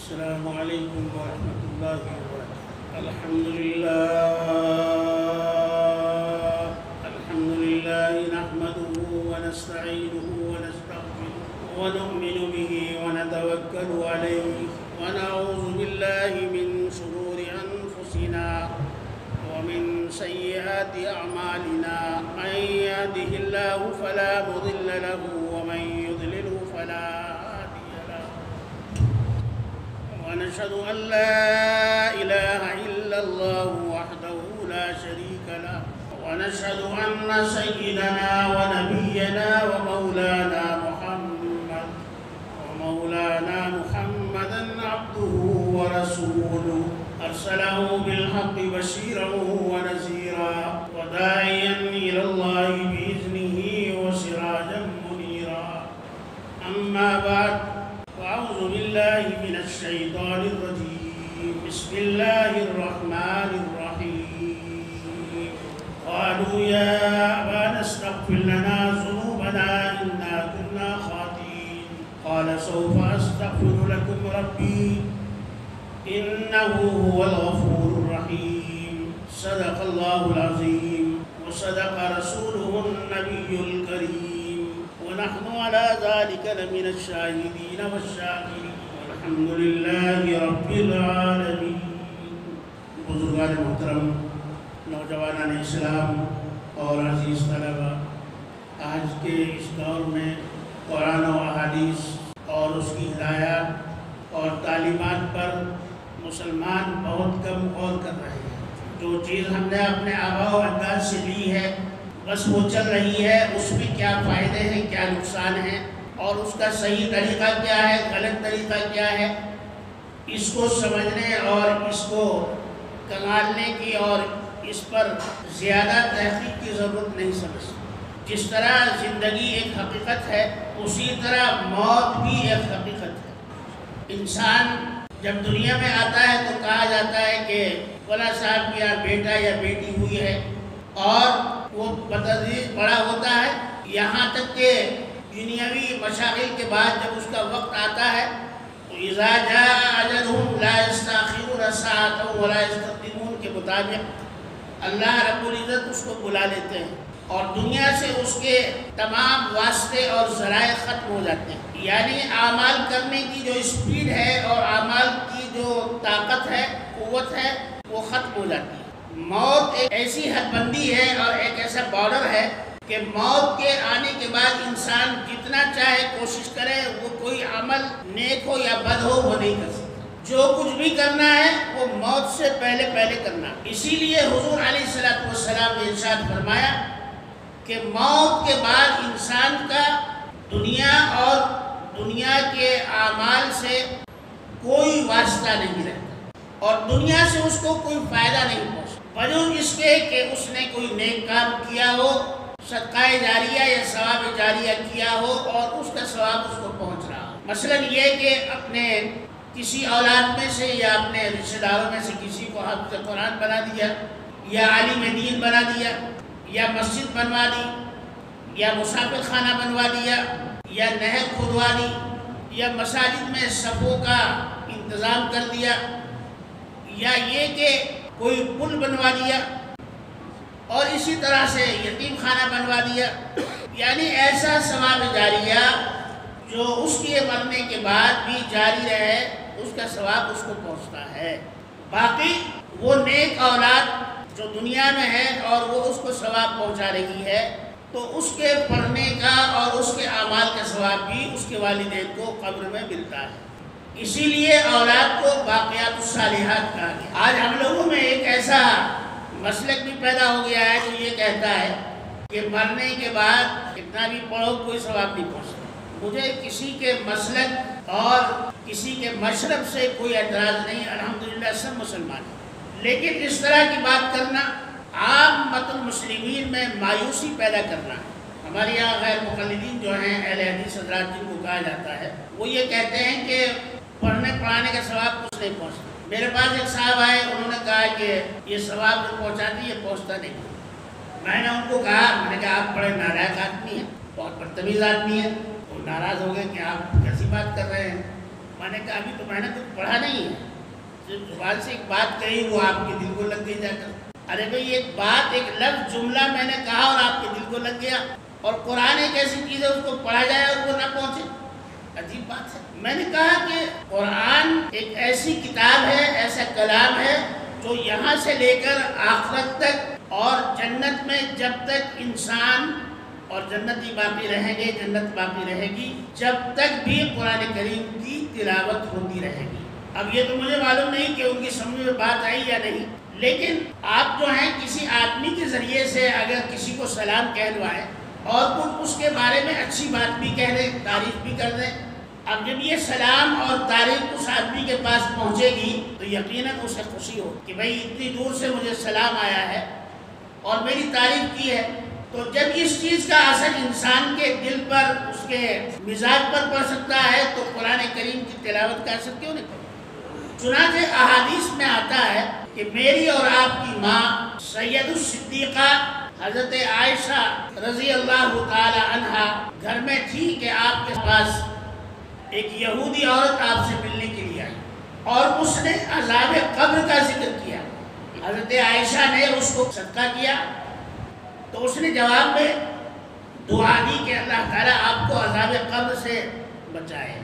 السلام علیکم ورحمۃ اللہ وبرکاتہ۔ الحمد للہ نحمده ونستعینه ونستغفره ونؤمن به ونتوکل علیہ ونعوذ باللہ من شرور انفسنا ومن سیئات اعمالنا من يهده اللہ فلا مضل له ومن يضلل فلا ونشهد أن لا إله إلا الله وحده لا شريك له ونشهد أن سيدنا ونبينا ومولانا محمدا عبده ورسوله أرسله بالحق بشيرا ونذيرا وداعيا إلى الله بإذنه وسراجا منيرا أما بعد أعوذ بالله من الشيطان الرجيم بسم الله الرحمن الرحيم قالوا يا أبانا استغفر لنا ذنوبنا إنا كنا خاطئين قال سوف أستغفر لكم ربي إنه هو الغفور الرحيم صدق الله العظيم وصدق رسوله النبي الكريم ونحن على ذلك لمن الشاهدين والشاكرين والحمد لله رب العالمين۔ بزرگان محترم، نوجوانان اسلام اور عزیز طلبہ، آج کے اس دور میں قرآن و احادیث اور اس کی ہدایات اور تعلیمات پر مسلمان بہت کم غور کر رہے ہیں۔ جو چیز ہم نے اپنے آباء و اجداد سے لی ہے بس وہ چل رہی ہے، اس میں کیا فائدے ہیں، کیا نقصان ہیں، اور اس کا صحیح طریقہ کیا ہے، غلط طریقہ کیا ہے، اس کو سمجھنے اور اس کو کنگالنے کی اور اس پر زیادہ تحقیق کی ضرورت نہیں سمجھتے۔ جس طرح زندگی ایک حقیقت ہے اسی طرح موت بھی ایک حقیقت ہے۔ انسان جب دنیا میں آتا ہے تو کہا جاتا ہے کہ فلاں صاحب کا بیٹا یا بیٹی ہوئی ہے، اور وہ بتدریج بڑا ہوتا ہے، یہاں تک کہ دنیاوی مشاغل کے بعد جب اس کا وقت آتا ہے تو اذا جاء اجلهم لا يستأخرون ساعة ولا يستقدمون کے مطابق اللہ رب العزت اس کو بلا لیتے ہیں اور دنیا سے اس کے تمام واسطے اور ذرائع ختم ہو جاتے ہیں، یعنی اعمال کرنے کی جو اسپیڈ ہے اور اعمال کی جو طاقت ہے، قوت ہے، وہ ختم ہو جاتی ہے۔ موت ایک ایسی حد بندی ہے اور ایک ایسا بارڈر ہے کہ موت کے آنے کے بعد انسان جتنا چاہے کوشش کرے، وہ کوئی عمل نیک ہو یا بد ہو وہ نہیں کر سکتا۔ جو کچھ بھی کرنا ہے وہ موت سے پہلے کرنا۔ اسی لیے حضور علیہ السلام نے ارشاد فرمایا کہ موت کے بعد انسان کا دنیا اور دنیا کے اعمال سے کوئی واسطہ نہیں رہتا اور دنیا سے اس کو کوئی فائدہ نہیں پہنچتا، وجہ اس کے کہ اس نے کوئی نیک کام کیا ہو، صدقہ جاریہ یا ثواب جاریہ کیا ہو اور اس کا ثواب اس کو پہنچ رہا ہو۔ مثلا یہ کہ اپنے کسی اولاد میں سے یا اپنے رشتہ داروں میں سے کسی کو حافظ قرآن بنا دیا یا عالم دین بنا دیا یا مسجد بنوا دی یا مسافر خانہ بنوا دیا یا نہر کھودوا دی یا مساجد میں صفوں کا انتظام کر دیا یا یہ کہ کوئی پل بنوا دیا اور اسی طرح سے یتیم خانہ بنوا دیا، یعنی ایسا ثواب جاریہ جو اس کے مرنے کے بعد بھی جاری رہے، اس کا ثواب اس کو پہنچتا ہے۔ باقی وہ نیک اولاد جو دنیا میں ہے اور وہ اس کو ثواب پہنچا رہی ہے تو اس کے پڑھنے کا اور اس کے اعمال کا ثواب بھی اس کے والدین کو قبر میں ملتا ہے۔ اسی لیے اولاد کو باقیات الصالحات کہا گیا۔ آج ہم لوگوں میں ایک ایسا مسلک بھی پیدا ہو گیا ہے جو یہ کہتا ہے کہ مرنے کے بعد کتنا بھی پڑھو کوئی ثواب نہیں پہنچتا۔ مجھے کسی کے مسلک اور کسی کے مشرب سے کوئی اعتراض نہیں، الحمدللہ سب مسلمان ہیں، لیکن اس طرح کی بات کرنا عامۃ المسلمین میں مایوسی پیدا کرنا ہے۔ ہمارے یہاں غیر مقلدین جو ہیں، اہل حدیث حضرات جن کو کہا جاتا ہے، وہ یہ کہتے ہیں کہ پڑھنے پڑھانے کا ثواب کچھ نہیں پہنچتا۔ میرے پاس ایک صاحب آئے، انہوں نے کہا کہ یہ ثواب جو پہنچاتی ہے پہنچتا نہیں۔ میں نے ان کو کہا، میں نے کہا آپ بڑے نالائق آدمی ہیں، بہت بدتمیز آدمی ہیں۔ وہ ناراض ہو گئے کہ آپ کیسی بات کر رہے ہیں، میں نے کہا ابھی تو میں نے کچھ پڑھا نہیں ہے، صرف زبان سے ایک بات کہی وہ آپ کے دل کو لگ گئی جا کر۔ ارے بھئی ایک بات، ایک لفظ، جملہ میں نے کہا اور آپ کے دل کو لگ گیا، اور قرآن ایک ایسی چیز ہے اس کو پڑھا جائے اور وہ نہ پہنچے، عجیب بات ہے۔ میں نے کہا کہ قرآن ایک ایسی کتاب ہے، ایسا کلام ہے جو یہاں سے لے کر آخرت تک اور جنت میں جب تک انسان اور جنتی باقی رہیں گے، جنت باقی رہے گی، جب تک بھی قرآن کریم کی تلاوت ہوتی رہے گی۔ اب یہ تو مجھے معلوم نہیں کہ ان کی سمجھ میں بات آئی یا نہیں، لیکن آپ جو ہیں کسی آدمی کے ذریعے سے اگر کسی کو سلام کہلوائیں اور کچھ اس کے بارے میں اچھی بات بھی کہہ دیں، تعریف بھی کر دیں، اب جب یہ سلام اور تعریف اس آدمی کے پاس پہنچے گی تو یقیناً اسے خوشی ہو کہ بھئی اتنی دور سے مجھے سلام آیا ہے اور میری تعریف کی ہے۔ تو جب اس چیز کا اثر انسان کے دل پر، اس کے مزاج پر پڑ سکتا ہے تو قرآن کریم کی تلاوت کا اثر کیوں نہیں پڑتا؟ چنانچہ احادیث میں آتا ہے کہ میری اور آپ کی ماں سید الصدیقہ حضرت عائشہ رضی اللہ تعالی عنہا گھر میں تھی کہ آپ کے پاس ایک یہودی عورت آپ سے ملنے کے لیے آئی اور اس نے عذاب قبر کا ذکر کیا۔ حضرت عائشہ نے اس کو صدقہ کیا تو اس نے جواب میں دعا دی کہ اللہ تعالیٰ آپ کو عذاب قبر سے بچائے۔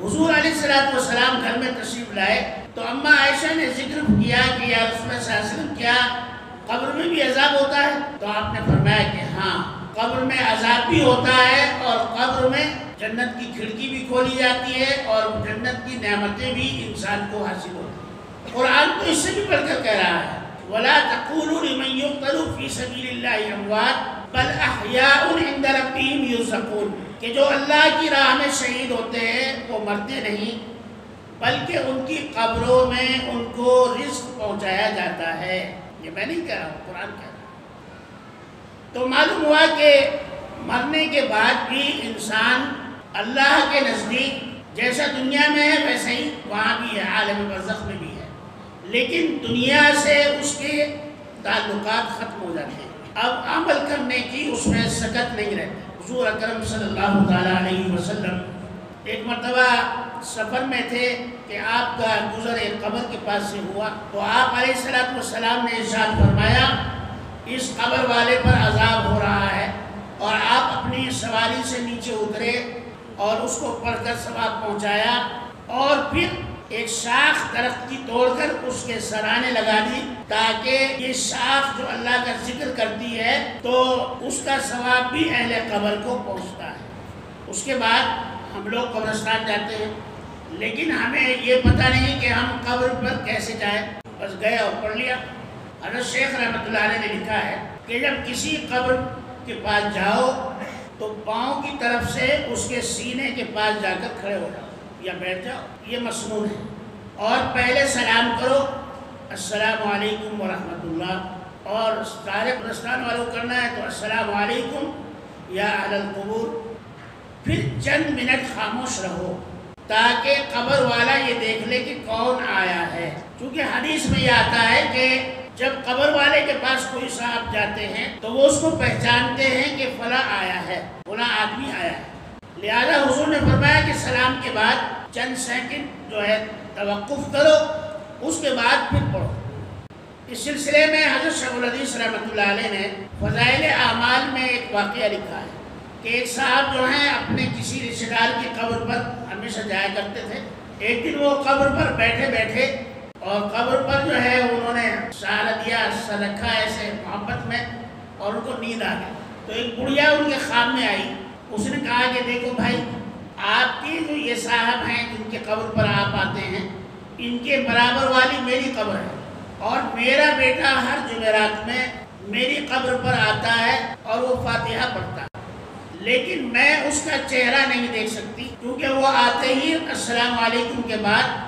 حضور علیہ السلام گھر میں تشریف لائے تو اماں عائشہ نے ذکر کیا کہ یا رسول اللہ صلی اللہ علیہ وسلم کیا قبر میں بھی عذاب ہوتا ہے؟ تو آپ نے فرمایا کہ ہاں، قبر میں عذاب بھی ہوتا ہے اور قبر میں جنت کی کھڑکی بھی کھولی جاتی ہے اور جنت کی نعمتیں بھی انسان کو حاصل ہوتی ہیں۔ قرآن تو اس سے بھی بڑھ کر کہہ رہا ہے وَلَا تَقُولُوا لِمَنْ يُقْتَلُ فِي سَبِيلِ اللَّهِ أَمْوَاتٌ بَلْ أَحْيَاءٌ عِنْدَ رَبِّهِمْ يُرْزَقُونَ، کہ جو اللہ کی راہ میں شہید ہوتے ہیں وہ مرتے نہیں بلکہ ان کی قبروں میں ان کو رزق پہنچایا جاتا ہے۔ یہ میں نہیں کہہ رہا ہوں، قرآن کہہ رہا ہے۔ تو معلوم ہوا کہ مرنے کے بعد بھی انسان اللہ کے نزدیک جیسا دنیا میں ہے ویسا ہی وہاں بھی ہے، عالم برزخ میں بھی ہے، لیکن دنیا سے اس کے تعلقات ختم ہو جاتے ہیں، اب عمل کرنے کی اس میں سکت نہیں رہتی۔ حضور اکرم صلی اللہ تعالیٰ علیہ وسلم ایک مرتبہ سفر میں تھے کہ آپ کا گزر ایک قبر کے پاس سے ہوا تو آپ علیہ السلام نے ارشاد فرمایا اس قبر والے پر عذاب ہو رہا ہے، اور آپ اپنی سواری سے نیچے اترے اور اس کو پڑھ کر ثواب پہنچایا، اور پھر ایک شاخ درخت کی توڑ کر اس کے سرانے لگا دی تاکہ یہ شاخ جو اللہ کا ذکر کرتی ہے تو اس کا ثواب بھی اہل قبر کو پہنچتا ہے۔ اس کے بعد ہم لوگ قبرستان جاتے ہیں لیکن ہمیں یہ پتہ نہیں کہ ہم قبر پر کیسے جائیں، بس گئے اور پڑھ لیا۔ حضرت شیخ رحمۃ اللہ علیہ نے لکھا ہے کہ جب کسی قبر کے پاس جاؤ تو پاؤں کی طرف سے اس کے سینے کے پاس جا کر کھڑے ہو جاؤ یا بیٹھ جاؤ، یہ مسنون ہے، اور پہلے سلام کرو السلام علیکم ورحمۃ اللہ، اور سارے قبرستان والوں کرنا ہے تو السلام علیکم یا اہل القبور، پھر چند منٹ خاموش رہو تاکہ قبر والا یہ دیکھ لے کہ کون آیا ہے، کیونکہ حدیث میں یہ آتا ہے کہ جب قبر والے کے پاس کوئی صاحب جاتے ہیں تو وہ اس کو پہچانتے ہیں کہ فلاں آیا ہے، فلاں آدمی آیا ہے، لہذا حضور نے فرمایا کہ سلام کے بعد چند سیکنڈ جو ہے توقف کرو، اس کے بعد پھر پڑھو۔ اس سلسلے میں حضرت شیخ الحدیث رحمۃ اللہ علیہ نے فضائل اعمال میں ایک واقعہ لکھا ہے کہ ایک صاحب جو ہیں اپنے کسی رشتہ دار کی قبر پر ہمیشہ جایا کرتے تھے۔ ایک دن وہ قبر پر بیٹھے بیٹھے اور قبر پر جو ہے انہوں نے سہارا دیا، سر رکھا ایسے محبت میں، اور ان کو نیند آ گئی تو ایک بڑھیا ان کے خواب میں آئی، اس نے کہا کہ دیکھو بھائی، آپ کے جو یہ صاحب ہیں جن کے قبر پر آپ آتے ہیں ان کے برابر والی میری قبر ہے، اور میرا بیٹا ہر جمعرات میں میری قبر پر آتا ہے اور وہ فاتحہ پڑھتا ہے، لیکن میں اس کا چہرہ نہیں دیکھ سکتی کیونکہ وہ آتے ہی السلام علیکم کے بعد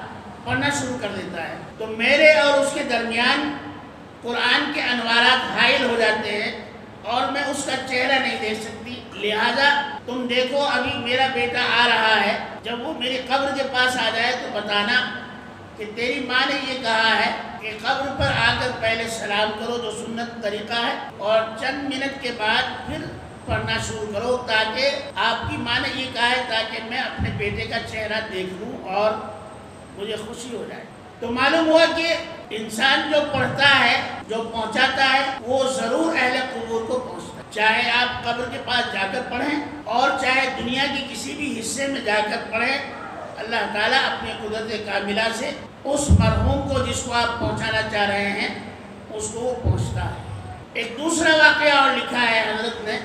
پڑھنا شروع کر دیتا ہے، تو میرے اور اس کے درمیان قرآن کے انوارات حائل ہو جاتے ہیں اور میں اس کا چہرہ نہیں دیکھ سکتی، لہذا تم دیکھو ابھی میرا بیٹا آ رہا ہے، جب وہ میری قبر کے پاس آ جائے تو بتانا کہ تیری ماں نے یہ کہا ہے کہ قبر پر آ کر پہلے سلام کرو جو سنت طریقہ ہے، اور چند منٹ کے بعد پھر پڑھنا شروع کرو، تاکہ آپ کی ماں نے یہ کہا ہے تاکہ میں اپنے بیٹے کا چہرہ دیکھ لوں اور مجھے خوشی ہو جائے۔ تو معلوم ہوا کہ انسان جو پڑھتا ہے، جو پہنچاتا ہے، وہ ضرور اہل قبور کو پہنچتا ہے، چاہے آپ قبر کے پاس جا کر پڑھیں اور چاہے دنیا کی کسی بھی حصے میں جا کر پڑھیں، اللہ تعالیٰ اپنی قدرت کاملہ سے اس مرحوم کو جس کو آپ پہنچانا چاہ رہے ہیں اس کو وہ پہنچتا ہے۔ ایک دوسرا واقعہ اور لکھا ہے حضرت نے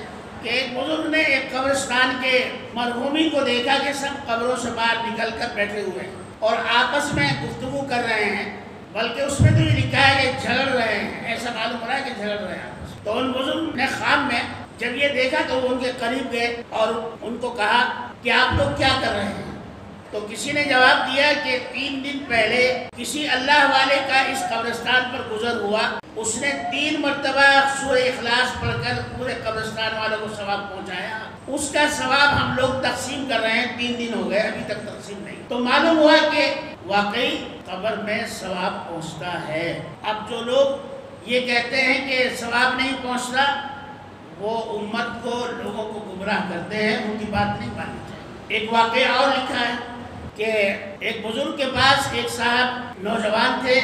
کہ ایک بزرگ نے ایک قبرستان کے مرحومین کو دیکھا کہ سب قبروں سے باہر نکل کر بیٹھے ہوئے ہیں اور آپس میں گفتگو کر رہے ہیں، بلکہ اس میں تو یہ لکھا ہے کہ جھگڑ رہے ہیں، ایسا معلوم ہو رہا ہے کہ جھگڑ رہے ہیں۔ تو ان بزرگ نے خواب میں جب یہ دیکھا تو وہ ان کے قریب گئے اور ان کو کہا کہ آپ لوگ کیا کر رہے ہیں؟ تو کسی نے جواب دیا کہ 3 دن پہلے کسی اللہ والے کا اس قبرستان پر گزر ہوا، اس نے 3 مرتبہ سورہ اخلاص پڑھ کر پورے قبرستان والوں کو ثواب پہنچایا، اس کا ثواب ہم لوگ تقسیم کر رہے ہیں، 3 دن ہو گئے ابھی تک تقسیم نہیں۔ تو معلوم ہوا کہ واقعی قبر میں ثواب پہنچتا ہے۔ اب جو لوگ یہ کہتے ہیں کہ ثواب نہیں پہنچتا، وہ امت کو، لوگوں کو گمراہ کرتے ہیں، ان کی بات نہیں ماننی چاہیے۔ ایک واقعہ اور لکھا ہے کہ ایک بزرگ کے پاس ایک صاحب نوجوان تھے،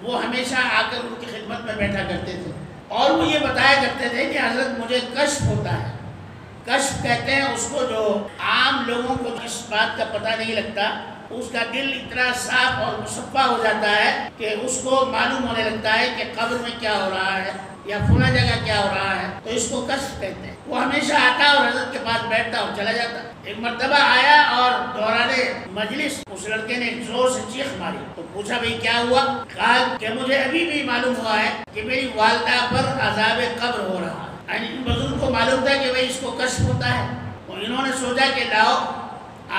وہ ہمیشہ آ کر ان کی خدمت میں بیٹھا کرتے تھے اور وہ یہ بتایا کرتے تھے کہ حضرت مجھے کشف ہوتا ہے۔ کشف کہتے ہیں اس کو جو عام لوگوں کو اس بات کا پتہ نہیں لگتا، اس کا دل اتنا صاف اور مصفا ہو جاتا ہے کہ اس کو معلوم ہونے لگتا ہے کہ قبر میں کیا ہو رہا ہے یا فلاں جگہ کیا ہو رہا ہے، تو اس کو کشف کہتے ہیں۔ وہ ہمیشہ آتا اور حضرت کے پاس بیٹھتا اور چلا جاتا۔ ایک مرتبہ آیا اور دوران مجلس اس لڑکے نے زور سے چیخ ماری، تو پوچھا بھئی کیا ہوا؟ کہا کہ مجھے ابھی بھی معلوم ہوا ہے کہ میری والدہ پر عذاب قبر ہو رہا ہے۔ یعنی ان بزرگ کو معلوم تھا کہ بھئی اس کو کشف ہوتا ہے، تو انہوں نے سوچا کہ لاؤ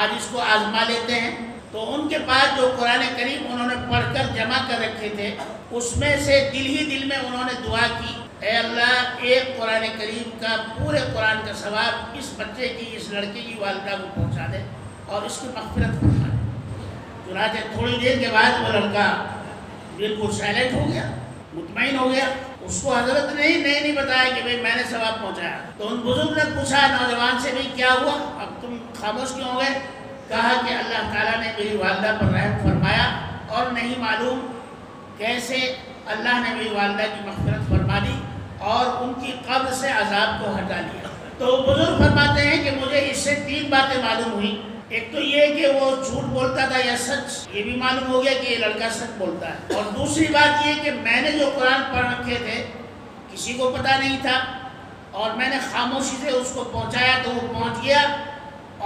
آج اس کو آزما لیتے ہیں۔ تو ان کے پاس جو قرآن کریم انہوں نے پڑھ کر جمع کر رکھے تھے، اس میں سے دل ہی دل میں انہوں نے دعا کی، اے اللہ ایک قرآن کریم کا، پورے قرآن کا ثواب اس بچے کی، اس لڑکے کی والدہ کو پہنچا دے اور اس کی مغفرت فرما دے۔ چنانچہ تھوڑی دیر کے بعد وہ لڑکا بالکل سائلنٹ ہو گیا، مطمئن ہو گیا۔ اس کو حضرت نے نہیں بتایا کہ بھئی میں نے ثواب پہنچایا۔ تو ان بزرگ نے پوچھا نوجوان سے بھئی کیا ہوا، اب تم خاموش کیوں ہو گئے؟ کہا کہ اللہ تعالیٰ نے میری والدہ پر رحم فرمایا اور نہیں معلوم کیسے اللہ نے میری والدہ کی مغفرت فرما دی اور ان کی قبر سے عذاب کو ہٹا لیا۔ تو بزرگ فرماتے ہیں کہ مجھے اس سے 3 باتیں معلوم ہوئی۔ ایک تو یہ کہ وہ جھوٹ بولتا تھا یا سچ، یہ بھی معلوم ہو گیا کہ یہ لڑکا سچ بولتا ہے، اور دوسری بات یہ کہ میں نے جو قرآن پڑھ رکھے تھے کسی کو پتہ نہیں تھا اور میں نے خاموشی سے اس کو پہنچایا تو وہ پہنچ گیا،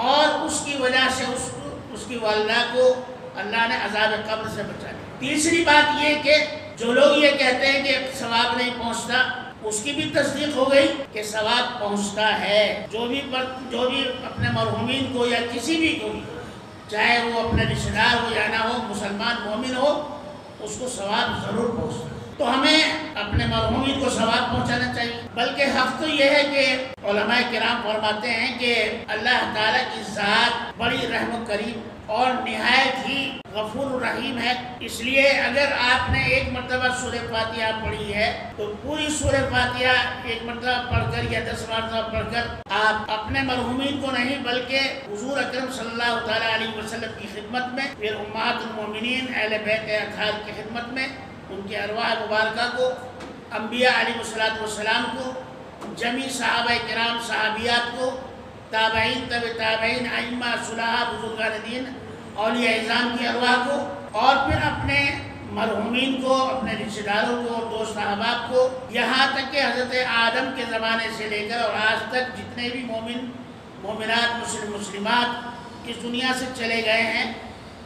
اور اس کی وجہ سے اس کی والدہ کو اللہ نے عذاب قبر سے بچا لیا۔ تیسری بات یہ کہ جو لوگ یہ کہتے ہیں کہ ثواب نہیں پہنچتا، اس کی بھی تصدیق ہو گئی کہ ثواب پہنچتا ہے۔ جو بھی اپنے مرحومین کو یا کسی بھی کو، چاہے وہ اپنے رشتہ دار ہو یا نہ ہو، مسلمان مومن ہو، اس کو ثواب ضرور پہنچتا ہے۔ تو ہمیں اپنے مرحومین کو ثواب پہنچانا چاہیے، بلکہ حق تو یہ ہے کہ علماء کرام فرماتے ہیں کہ اللہ تعالیٰ کی ذات بڑی رحم و کریم اور نہایت ہی غفور الرحیم ہے۔ اس لیے اگر آپ نے ایک مرتبہ سورہ فاتحہ پڑھی ہے تو پوری سورہ فاتحہ ایک مرتبہ پڑھ کر یا 10 مرتبہ پڑھ کر آپ اپنے مرحومین کو نہیں بلکہ حضور اکرم صلی اللہ تعالیٰ علیہ وسلم کی خدمت میں، پھر امہات المومنین اہل بیت اطہار کی خدمت میں، ان کی ارواح مبارکہ کو، انبیاء علیہ السلام کو، جمیع صحابہ کرام صحابیات کو، تابعین تبع تابعین، ائمہ صلحاء بزرگان دین، اولیاء اعظام کی ارواح کو، اور پھر اپنے مرحومین کو، اپنے رشتہ داروں کو، دوست احباب کو، یہاں تک کہ حضرت آدم کے زمانے سے لے کر اور آج تک جتنے بھی مومنات مسلمات اس دنیا سے چلے گئے ہیں،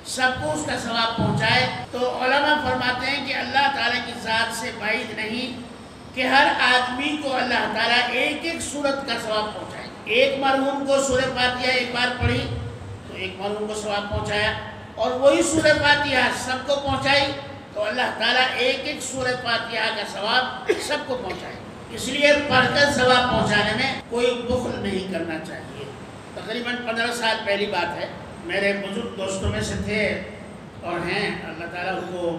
سب کو اس کا ثواب پہنچائے۔ تو علماء فرماتے ہیں کہ اللہ تعالیٰ کی ذات سے بعید نہیں کہ ہر آدمی کو اللہ تعالیٰ ایک ایک سورت کا ثواب پہنچائے۔ ایک مرحوم کو سورہ فاتحہ ایک بار پڑھی تو ایک مرحوم کو ثواب پہنچایا، اور وہی سورہ فاتحہ سب کو پہنچائی تو اللہ تعالیٰ ایک ایک سورہ فاتحہ کا ثواب سب کو پہنچائے۔ اس لیے پڑھ کر ثواب پہنچانے میں کوئی بخل نہیں کرنا چاہیے۔ تقریباً 15 سال پہلی بات ہے، میرے بزرگ دوستوں میں سے تھے اور ہیں، اللہ تعالیٰ ان کو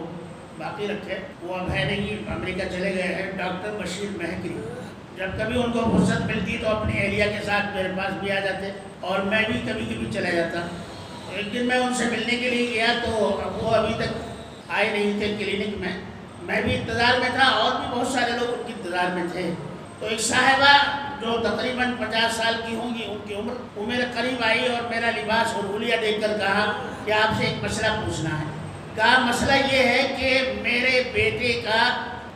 باقی رکھے، وہ اب ہے نہیں، امریکہ چلے گئے ہیں، ڈاکٹر بشیر مہکری۔ جب کبھی ان کو فرصت ملتی تو اپنی اہلیہ کے ساتھ میرے پاس بھی آ جاتے اور میں بھی کبھی کبھی چلا جاتا. ایک دن میں ان سے ملنے کے لیے گیا تو وہ ابھی تک آئے نہیں تھے کلینک میں بھی انتظار میں تھا اور بھی بہت سارے لوگ ان کے انتظار میں تھے. تو ایک صاحبہ جو تقریباً 50 سال کی ہوں گی ان کی عمر، وہ میرے قریب آئی اور میرا لباس اور حلیہ دیکھ کر کہا کہ آپ سے ایک مسئلہ پوچھنا ہے. کہا مسئلہ یہ ہے کہ میرے بیٹے کا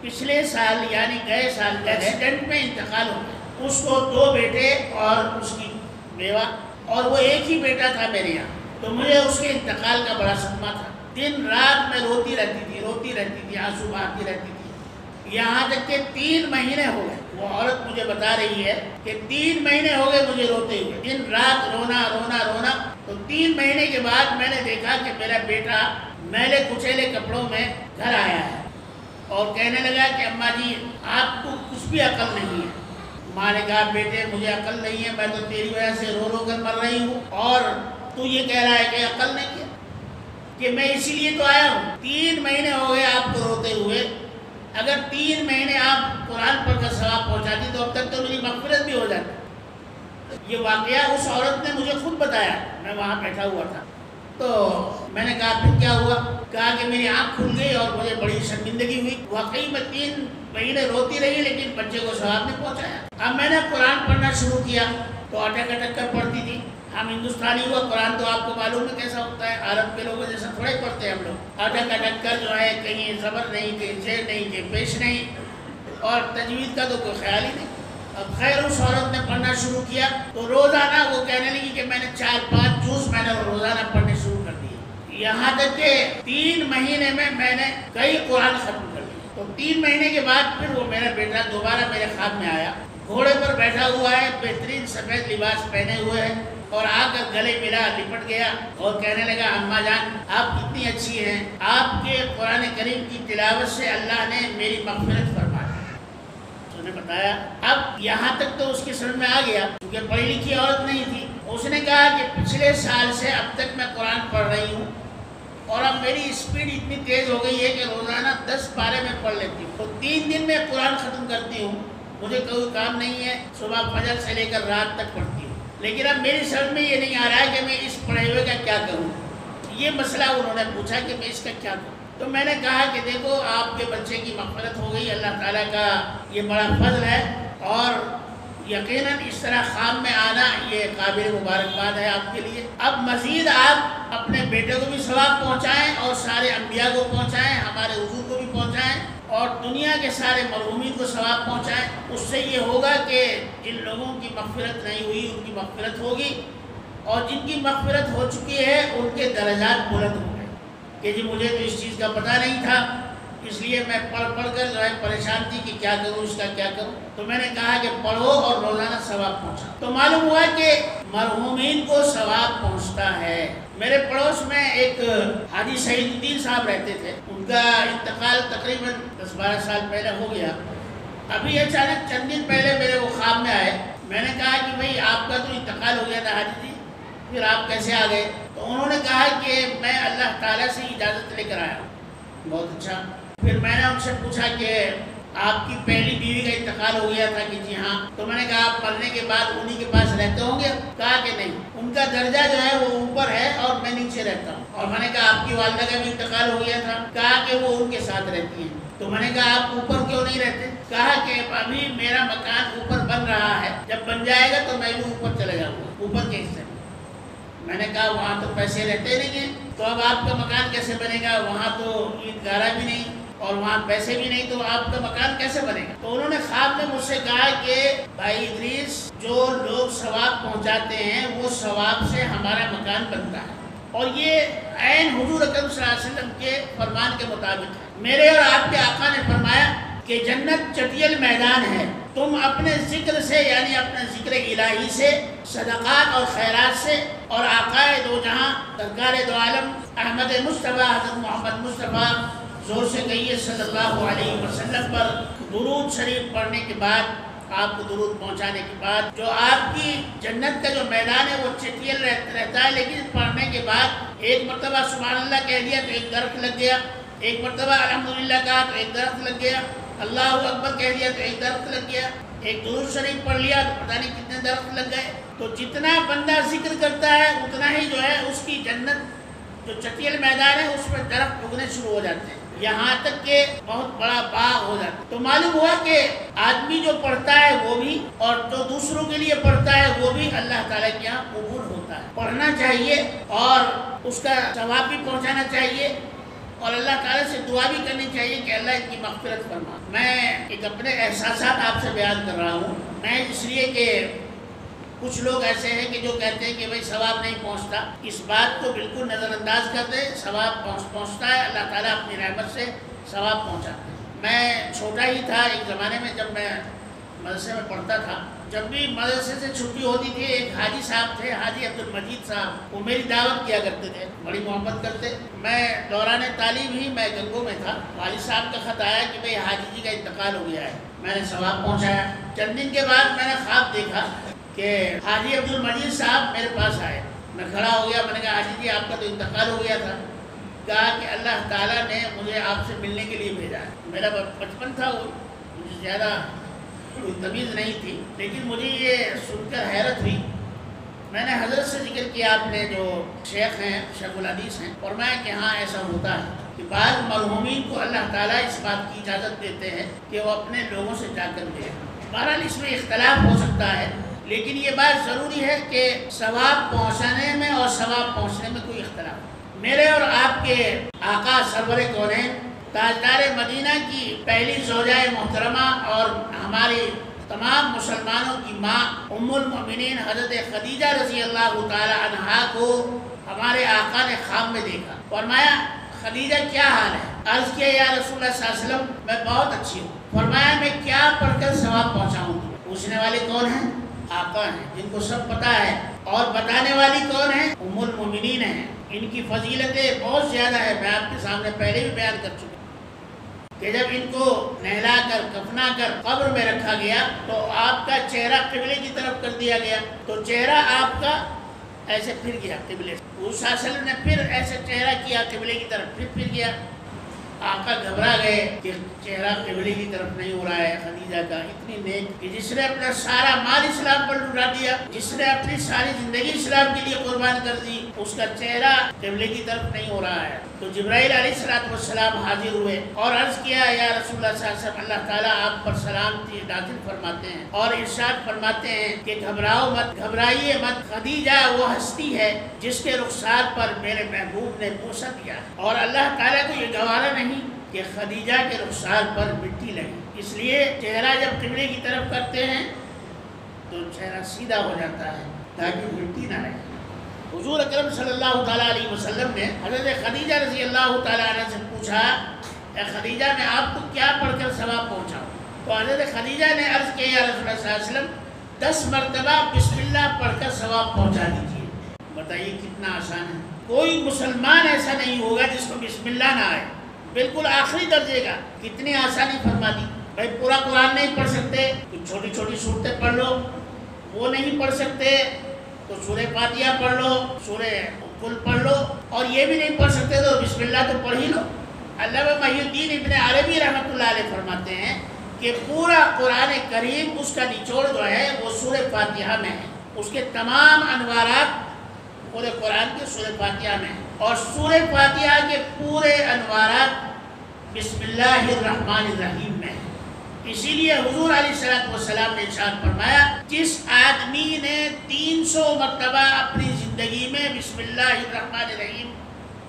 پچھلے سال یعنی گئے سال ایکسیڈنٹ میں انتقال ہو گیا. اس کو 2 بیٹے اور اس کی بیوہ، اور وہ ایک ہی بیٹا تھا میرے یہاں. تو مجھے اس کے انتقال کا بڑا صدمہ تھا. دن رات میں روتی رہتی تھی آنسو بہاتی رہتی تھی. یہاں تک کہ 3 مہینے ہو گئے. وہ عورت مجھے بتا رہی ہے کہ 3 مہینے ہو گئے مجھے روتے ہوئے، دن رات رونا. تو 3 مہینے کے بعد میں نے دیکھا کہ میرا بیٹا میلے کچیلے کپڑوں میں گھر آیا ہے اور کہنے لگا کہ اماں جی آپ کو کچھ بھی عقل نہیں ہے. ماں نے کہا بیٹے مجھے عقل نہیں ہے، میں تو تیری وجہ سے رو کر مر رہی ہوں اور تو یہ کہہ رہا ہے کہ عقل نہیں ہے، کہ میں اسی لیے تو آیا ہوں. 3 مہینے ہو گئے آپ کو روتے ہوئے. اگر 3 مہینے آپ قرآن پڑھ کر ثواب پہنچاتی تو اب تک تو میری مغفرت بھی ہو جاتی. یہ واقعہ اس عورت نے مجھے خود بتایا، میں وہاں بیٹھا ہوا تھا. تو میں نے کہا پھر کیا ہوا؟ کہا کہ میری آنکھ کھل گئی اور مجھے بڑی شرمندگی ہوئی. واقعی میں 3 مہینے روتی رہی لیکن بچے کو ثواب نہیں پہنچایا. اب میں نے قرآن پڑھنا شروع کیا تو اٹک کر پڑھتی تھی. ہم ہندوستانی ہوا، قرآن تو آپ کو معلوم ہے کیسا ہوتا ہے، عرب کے لوگوں جیسا تھوڑے پڑھتے ہیں ہم لوگ. اٹک کر جو ہے کہیں زبر نہیں، کہیں زیر نہیں، کہیں پیش نہیں، اور تجوید کا تو کوئی خیال ہی نہیں. اب خیر اس عورت نے پڑھنا شروع کیا تو روزانہ وہ کہنے لگی کہ میں نے 4-5 جوز میں نے روزانہ پڑھنے شروع کر دیے. یہاں تک کہ 3 مہینے میں نے کئی قرآن ختم کر لیے. تو 3 مہینے کے بعد پھر وہ میرا بیٹا دوبارہ میرے خواب میں آیا. گھوڑے پر بیٹھا ہوا ہے، بہترین سفید لباس پہنے ہوئے ہے، اور آ کر گلے ملا، لپٹ گیا اور کہنے لگا اماں جان آپ کتنی اچھی ہیں، آپ کے قرآن کریم کی تلاوت سے اللہ نے میری مغفرت فرما دی. اس نے بتایا. اب یہاں تک تو اس کی سمجھ میں آ گیا کیونکہ پڑھی لکھی عورت نہیں تھی. اس نے کہا کہ پچھلے سال سے اب تک میں قرآن پڑھ رہی ہوں اور اب میری اسپیڈ اتنی تیز ہو گئی ہے کہ روزانہ 10 پارے میں پڑھ لیتی ہوں. تو 3 دن میں قرآن ختم کرتی ہوں. مجھے کوئی کام نہیں ہے، صبح فجر سے لے کر رات تک پڑھتی ہوں. لیکن اب میری سمجھ میں یہ نہیں آ رہا ہے کہ میں اس پڑھے ہوئے کا کیا کروں. یہ مسئلہ انہوں نے پوچھا کہ میں اس کا کیا کروں. تو میں نے کہا کہ دیکھو آپ کے بچے کی مغفرت ہو گئی، اللہ تعالیٰ کا یہ بڑا فضل ہے، اور یقیناً اس طرح خواب میں آنا یہ قابل مبارکباد ہے آپ کے لیے. اب مزید آپ اپنے بیٹے کو بھی ثواب پہنچائیں اور سارے انبیاء کو پہنچائیں، ہمارے حضور کو بھی پہنچائیں اور دنیا کے سارے مرحومین کو ثواب پہنچائیں. اس سے یہ ہوگا کہ جن لوگوں کی مغفرت نہیں ہوئی ان کی مغفرت ہوگی، اور جن کی مغفرت ہو چکی ہے ان کے درجات بلند ہوں گے کہ جی مجھے تو اس چیز کا پتہ نہیں تھا، اس لیے میں پڑھ کر جو ہے پریشان تھی کہ کیا کروں، اس کا کیا کروں. تو میں نے کہا کہ پڑھو اور روزانہ ثواب پہنچا. تو معلوم ہوا کہ مرحومین کو ثواب پہنچتا ہے. میرے پڑوس میں ایک حاجی سعید الدین صاحب رہتے تھے، ان کا انتقال تقریباً 10-12 سال پہلے ہو گیا. ابھی اچانک چند دن پہلے میرے وہ خواب میں آئے. میں نے کہا کہ بھئی آپ کا تو انتقال ہو گیا تھا حاجی جی، پھر آپ کیسے آ گئے؟ تو انہوں نے کہا کہ میں اللہ تعالیٰ سے اجازت لے کر آیا ہوں. بہت اچھا. پھر میں نے ان سے پوچھا کہ آپ کی پہلی بیوی کا انتقال ہو گیا تھا کہ جی ہاں. تو میں نے کہا آپ مرنے کے بعد انہی کے پاس رہتے ہوں گے؟ کہا کہ نہیں، ان کا درجہ جو ہے وہ اوپر ہے اور میں نیچے رہتا ہوں. اور میں نے کہا آپ کی والدہ کا بھی انتقال ہو گیا تھا؟ کہا کہ وہ ان کے ساتھ رہتی ہیں. تو میں نے کہا آپ اوپر کیوں نہیں رہتے؟ کہا کہ ابھی میرا مکان اوپر بن رہا ہے، جب بن جائے گا تو میں بھی اوپر چلے جاؤں گا، اوپر کے حصے میں. میں نے کہا وہاں تو پیسے رہتے نہیں ہیں، تو اب آپ کا مکان کیسے بنے گا؟ وہاں تو عیدگاہ بھی نہیں اور وہاں پیسے بھی نہیں، تو آپ کا مکان کیسے بنے گا؟ تو انہوں نے خواب میں مجھ سے کہا کہ بھائی ادریس، جو لوگ ثواب پہنچاتے ہیں وہ ثواب سے ہمارا مکان بنتا ہے، اور یہ عین حضور اکرم صلی اللہ علیہ وسلم کے فرمان کے مطابق ہے. میرے اور آپ کے آقا نے فرمایا کہ جنت چٹیل میدان ہے، تم اپنے ذکر سے یعنی اپنے ذکر الہی سے، صدقات اور خیرات سے، اور آقا دو جہاں سرکار دو عالم احمد مصطفیٰ حضرت محمد مصطفیٰ زور سے کہیے صلی اللہ علیہ وسلم پر درود شریف پڑھنے کے بعد، آپ کو درود پہنچانے کے بعد، جو آپ کی جنت کا جو میدان ہے وہ چٹیل رہتا ہے، لیکن پڑھنے کے بعد ایک مرتبہ سبحان اللہ کہہ دیا تو ایک درخت لگ گیا، ایک مرتبہ الحمدللہ کہا تو ایک درخت لگ گیا، اللہ اکبر کہہ دیا تو ایک درخت لگ گیا، ایک درود شریف پڑھ لیا تو پتہ نہیں کتنے درخت لگ گئے. تو جتنا بندہ ذکر کرتا ہے اتنا ہی جو ہے اس کی جنت جو چٹیل میدان ہے اس میں درخت اگنے شروع ہو جاتے ہیں، یہاں تک کہ بہت بڑا باغ ہو جاتا ہے. تو معلوم ہوا کہ آدمی جو پڑھتا ہے وہ بھی اور جو دوسروں کے لیے پڑھتا ہے وہ بھی اللہ تعالیٰ کے یہاں قبول ہوتا ہے. پڑھنا چاہیے اور اس کا ثواب بھی پہنچانا چاہیے اور اللہ تعالیٰ سے دعا بھی کرنی چاہیے کہ اللہ ان کی مغفرت فرما. میں ایک اپنے احساسات آپ سے بیان کر رہا ہوں. میں اس لیے کہ کچھ لوگ ایسے ہیں کہ جو کہتے ہیں کہ بھئی ثواب نہیں پہنچتا. اس بات کو بالکل نظر انداز کر دیں، ثواب پہنچتا ہے. اللہ تعالیٰ اپنی رحمت سے ثواب پہنچاتا ہے. میں چھوٹا ہی تھا ایک زمانے میں جب میں مدرسے میں پڑھتا تھا. جب بھی مدرسے سے چھٹی ہوتی تھی ایک حاجی صاحب تھے، حاجی عبد المجید صاحب، وہ میری دعوت کیا کرتے تھے، بڑی محبت کرتے. میں دوران تعلیم ہی میں گنگو میں تھا. والد صاحب کا خط آیا کہ بھئی حاجی جی کا انتقال ہو گیا ہے. میں نے ثواب پہنچایا. چند دن کے بعد میں نے خواب دیکھا کہ حاجی عبد المجید صاحب میرے پاس آئے. میں کھڑا ہو گیا. میں نے کہا حاجی جی آپ کا تو انتقال ہو گیا تھا. کہا کہ اللہ تعالیٰ نے مجھے آپ سے ملنے کے لیے بھیجا ہے. میرا بچپن تھا، وہ مجھے زیادہ کوئی تمیز نہیں تھی، لیکن مجھے یہ سن کر حیرت ہوئی. میں نے حضرت سے ذکر کیا، آپ نے جو شیخ ہیں، شیخ الحدیث ہیں، فرمایا کہ ہاں ایسا ہوتا ہے کہ بعض مرحومین کو اللہ تعالیٰ اس بات کی اجازت دیتے ہیں کہ وہ اپنے لوگوں سے جا کر ملیں. بہرحال اس میں اختلاف ہو سکتا ہے، لیکن یہ بات ضروری ہے کہ ثواب پہنچانے میں اور ثواب پہنچنے میں کوئی اختلاف. میرے اور آپ کے آقا سرور کونین تاجدار مدینہ کی پہلی زوجہ محترمہ اور ہماری تمام مسلمانوں کی ماں ام المؤمنین حضرت خدیجہ رضی اللہ تعالی عنہا کو ہمارے آقا نے خواب میں دیکھا. فرمایا خدیجہ کیا حال ہے؟ عرض کیا یا رسول اللہ صلی اللہ علیہ وسلم میں بہت اچھی ہوں. فرمایا میں کیا پڑھ کر ثواب پہنچاؤں؟ پوچھنے والے کون ہیں؟ آقا ہیں جن کو سب پتہ ہے. اور بتانے والی کون ہے؟ ام المؤمنین ہیں. ان کی فضیلتیں بہت زیادہ ہے. میں آپ کے سامنے پہلے بھی بیان کر چکا کہ جب ان کو نہلا کر کفنا کر قبر میں رکھا گیا تو آپ کا چہرہ قبلے کی طرف کر دیا گیا. تو چہرہ آپ کا ایسے پھر گیا قبلے سے. اس وسلم نے پھر ایسے چہرہ کیا قبلے کی طرف، پھر گیا. آقا گھبرا گئے کہ چہرہ قبلے کی طرف نہیں ہو رہا ہے خدیجہ کا. اتنی نیک کہ جس نے اپنا سارا مال اسلام پر لٹا دیا، جس نے اپنی ساری زندگی اسلام کے لیے قربان کر دی، اس کا چہرہ قبلے کی طرف نہیں ہو رہا ہے. تو جبرائیل علیہ السلام حاضر ہوئے اور عرض کیا یا رسول اللہ صلی اللہ علیہ وسلم اللہ تعالیٰ آپ پر سلامتی نازل فرماتے ہیں اور ارشاد فرماتے ہیں کہ گھبراؤ مت، گھبرائیے مت. خدیجہ وہ ہستی ہے جس کے رخسار پر میرے محبوب نے بوسہ دیا اور اللہ تعالیٰ کو یہ گوارا نہیں کہ خدیجہ کے رخسار پر مٹی لگی. اس لیے چہرہ جب قبلے کی طرف کرتے ہیں تو چہرہ سیدھا ہو جاتا ہے تاکہ مٹی نہ لگے. حضور اکرم صلی اللہ تعالیٰ علیہ وسلم نے حضرت خدیجہ رضی اللہ تعالیٰ عنہ سے پوچھا اے خدیجہ میں آپ کو کیا پڑھ کر ثواب پہنچاؤں؟ تو حضرت خدیجہ نے عرض کیا یا رسول اللہ صلی اللہ علیہ وسلم 10 مرتبہ بسم اللہ پڑھ کر ثواب پہنچا دیجیے. بتائیے کتنا آسان ہے. کوئی مسلمان ایسا نہیں ہوگا جس کو بسم اللہ نہ آئے، بالکل آخری درجے کا. کتنی آسانی فرما دی. بھائی پورا قرآن نہیں پڑھ سکتے، کچھ چھوٹی چھوٹی صورتیں پڑھ لو. وہ نہیں پڑھ سکتے تو سورہ فاتحہ پڑھ لو، سورہ کل پڑھ لو. اور یہ بھی نہیں پڑھ سکتے تو بسم اللہ تو پڑھ ہی لو. علامہ محی الدین ابن عربی رحمۃ اللہ علیہ فرماتے ہیں کہ پورا قرآن کریم اس کا نچوڑ جو ہے وہ سورہ فاتحہ میں ہے. اس کے تمام انوارات پورے قرآن کے سورہ فاتحہ میں ہیں اور سورہ فاتحہ کے پورے انوارات بسم اللہ الرحمن الرحیم میں ہیں. اسی لیے حضور علیہ السلام نے ارشاد فرمایا جس آدمی نے 300 مرتبہ اپنی زندگی میں بسم اللہ الرحمن الرحیم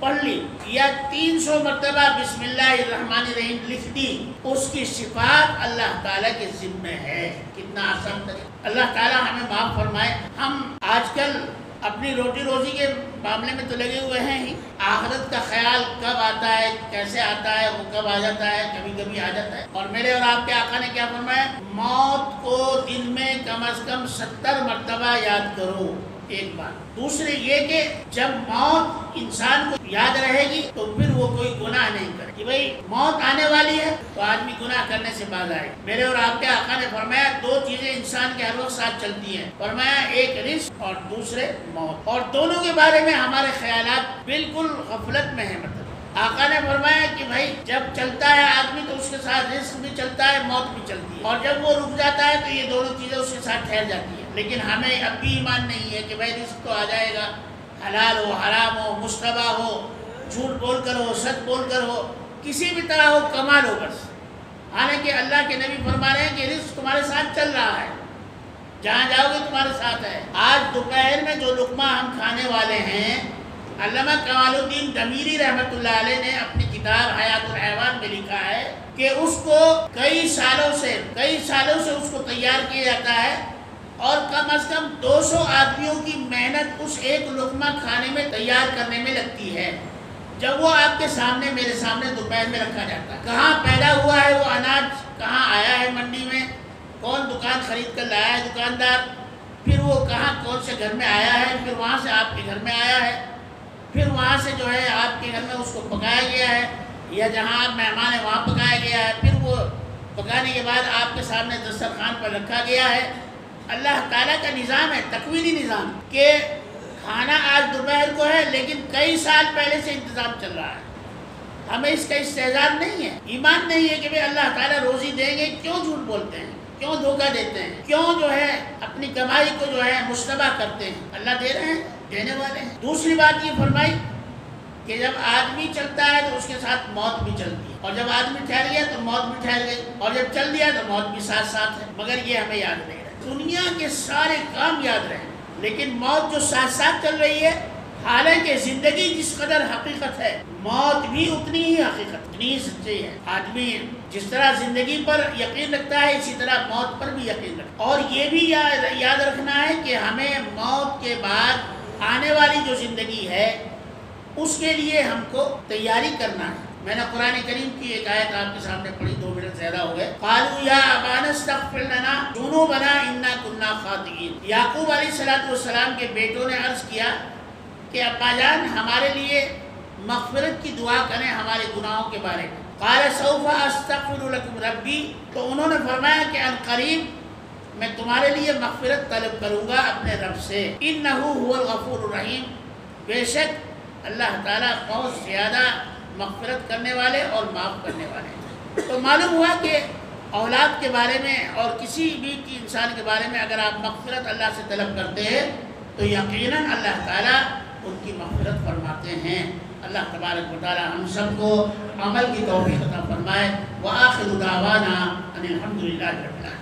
پڑھ لی یا 300 مرتبہ بسم اللہ الرحمن الرحیم لکھ دی، اس کی صفات اللہ تعالیٰ کے ذمہ ہے. کتنا آسان طریقہ. اللہ تعالیٰ ہمیں معاف فرمائے. ہم آج کل اپنی روٹی روزی کے معاملے میں تو لگے ہوئے ہیں ہی. آخرت کا خیال کب آتا ہے، کیسے آتا ہے، وہ کب آ جاتا ہے، کبھی کبھی آ جاتا ہے. اور میرے اور آپ کے آقا نے کیا فرمایا؟ موت کو دن میں کم از کم 70 مرتبہ یاد کرو. ایک بات. دوسرے یہ کہ جب موت انسان کو یاد رہے گی تو پھر وہ کوئی گناہ نہیں کرے کہ بھئی موت آنے والی ہے تو آدمی گناہ کرنے سے باز آئے. میرے اور آپ کے آقا نے فرمایا 2 چیزیں انسان کے ہر وقت ساتھ چلتی ہیں. فرمایا ایک رزق اور دوسرے موت. اور دونوں کے بارے میں ہمارے خیالات بالکل غفلت میں ہیں. مطلب آقا نے فرمایا کہ بھائی جب چلتا ہے آدمی تو اس کے ساتھ رزق بھی چلتا ہے، موت بھی چلتی ہے، اور جب وہ رک جاتا ہے تو یہ دونوں چیزیں اس کے ساتھ ٹھہر جاتی ہیں۔ لیکن ہمیں اب بھی ایمان نہیں ہے کہ بھائی رزق تو آ جائے گا، حلال ہو، حرام ہو، مشتبہ ہو، جھوٹ بول کر ہو، سچ بول کر ہو، کسی بھی طرح ہو، کمال ہو بس۔ حالانکہ اللہ کے نبی فرما رہے ہیں کہ رزق تمہارے ساتھ چل رہا ہے، جہاں جاؤ گے تمہارے ساتھ ہے۔ آج دوپہر میں جو لقمہ ہم کھانے والے ہیں، علامہ کمال الدین دمیری رحمۃ اللہ علیہ نے اپنی کتاب حیات الحیوان میں لکھا ہے کہ اس کو کئی سالوں سے اس کو تیار کیا جاتا ہے، اور کم از کم 200 آدمیوں کی محنت اس ایک لقمہ کھانے میں تیار کرنے میں لگتی ہے۔ جب وہ آپ کے سامنے، میرے سامنے دوپہر میں رکھا جاتا ہے، کہاں پیدا ہوا ہے وہ اناج، کہاں آیا ہے منڈی میں، کون دکان خرید کر لایا ہے دکاندار، پھر وہ کہاں کون سے گھر میں آیا ہے، پھر وہاں سے آپ کے گھر میں آیا ہے، پھر وہاں سے جو ہے آپ کے گھر میں اس کو پکایا گیا ہے، یا جہاں آپ مہمان ہیں وہاں پکایا گیا ہے، پھر وہ پکانے کے بعد آپ کے سامنے دسترخوان پر رکھا گیا ہے۔ اللہ تعالیٰ کا نظام ہے، تکوینی نظام، کہ کھانا آج دوپہر کو ہے لیکن کئی سال پہلے سے انتظام چل رہا ہے۔ ہمیں اس کا استعداد نہیں ہے، ایمان نہیں ہے کہ بھئی اللہ تعالیٰ روزی دیں گے، کیوں جھوٹ بولتے ہیں، کیوں دھوکہ دیتے ہیں، کیوں جو ہے اپنی کمائی کو جو ہے مشتبہ کرتے ہیں۔ اللہ دے رہے ہیں، دینے والے ہیں۔ دوسری بات یہ فرمائی کہ جب آدمی چلتا ہے تو اس کے ساتھ موت بھی چلتی ہے، اور جب آدمی ٹھہر گیا تو موت بھی ٹھہر گئی، اور جب چل دیا تو موت بھی ساتھ ساتھ ہے، مگر یہ ہمیں یاد نہیں رہے۔ دنیا کے سارے کام یاد رہیں، لیکن موت جو ساتھ ساتھ چل رہی ہے، حالانکہ زندگی جس قدر حقیقت ہے، موت بھی اتنی ہی حقیقت، اتنی ہی سچی ہے۔ آدمی جس طرح زندگی پر یقین رکھتا ہے، اسی طرح موت پر بھی یقین رکھتا ہے، اور یہ بھی یاد رکھنا ہے کہ ہمیں موت کے بعد آنے والی جو زندگی ہے اس کے لیے ہم کو تیاری کرنا ہے۔ میں نے قرآن کریم کی ایک آیت آپ کے سامنے پڑھی، 2 منٹ زیادہ ہو گئے۔ قالوا یا ابانا استغفر لنا ذنوبنا انا كنا خاطئین۔ یعقوب علیہ السلام کے بیٹوں نے عرض کیا کہ ابا جان ہمارے لیے مغفرت کی دعا کریں ہمارے گناہوں کے بارے میں۔ قال سوف استغفر لكم ربی، تو انہوں نے فرمایا کہ ان قریب میں تمہارے لیے مغفرت طلب کروں گا اپنے رب سے، انہ هو الغفور الرحیم، بے شک اللہ تعالیٰ بہت زیادہ مغفرت کرنے والے اور معاف کرنے والے ہیں۔ تو معلوم ہوا کہ اولاد کے بارے میں اور کسی بھی انسان کے بارے میں اگر آپ مغفرت اللہ سے طلب کرتے ہیں تو یقیناً اللہ تعالیٰ ان کی مغفرت فرماتے ہیں۔ اللہ تبارک و تعالیٰ ہم سب کو عمل کی توفیق عطا فرمائے۔ وآخر دعوانا ان الحمد للہ رب العالمین۔